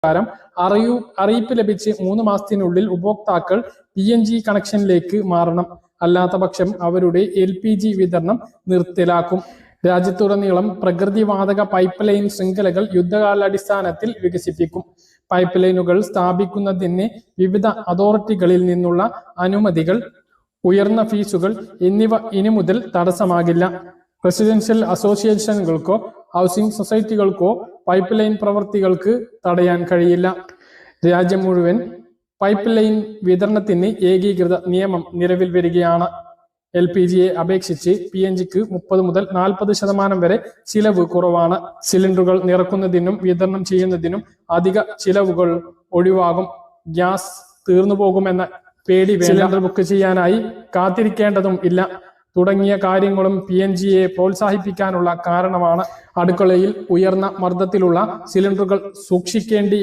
പ്രകാരം അറിയിപ്പ് ലഭിച്ച് 3 മാസത്തിനുള്ളിൽ ഉപഭോക്താക്കൾ PNG കണക്ഷനിലേക്ക് മാറണം. അല്ലാത്ത പക്ഷം അവരുടെ LPG വിതരണം നിർത്തലാക്കും. രാജ്യത്തുടനീളം പ്രകൃതിവാതക പൈപ്പ് ലൈൻ ശൃംഖലകൾ യുദ്ധകാലാടിസ്ഥാനത്തിൽ വികസിപ്പിക്കും. പൈപ്പ് ലൈനുകൾ സ്ഥാപിക്കുന്നതിന് വിവിധ അതോറിറ്റികളിൽ നിന്നുള്ള അനുമതികൾ, ഉയർന്ന ഫീസുകൾ എന്നിവ ഇനി മുതൽ തടസ്സമാകില്ല. റെസിഡൻഷ്യൽ അസോസിയേഷനുകൾക്കോ ഹൗസിംഗ് സൊസൈറ്റികൾക്കോ പൈപ്പ് ലൈൻ പ്രവൃത്തികൾക്ക് തടയാൻ കഴിയില്ല. രാജ്യം മുഴുവൻ പൈപ്പ് ലൈൻ വിതരണത്തിന് ഏകീകൃത നിയമം നിലവിൽ വരികയാണ്. LPGയെ അപേക്ഷിച്ച് PNGക്ക് 30 മുതൽ 40% വരെ ചിലവ് കുറവാണ്. സിലിണ്ടറുകൾ നിറക്കുന്നതിനും വിതരണം ചെയ്യുന്നതിനും അധിക ചിലവുകൾ ഒഴിവാകും. ഗ്യാസ് തീർന്നു പോകുമെന്ന പേടി വേണ്ട. സിലിണ്ടർ ബുക്ക് ചെയ്യാനായി കാത്തിരിക്കേണ്ടതും ഇല്ല. തുടങ്ങിയ കാര്യങ്ങളും PNGയെ പ്രോത്സാഹിപ്പിക്കാനുള്ള കാരണമാണ്. അടുക്കളയിൽ ഉയർന്ന മർദ്ദത്തിലുള്ള സിലിണ്ടറുകൾ സൂക്ഷിക്കേണ്ടി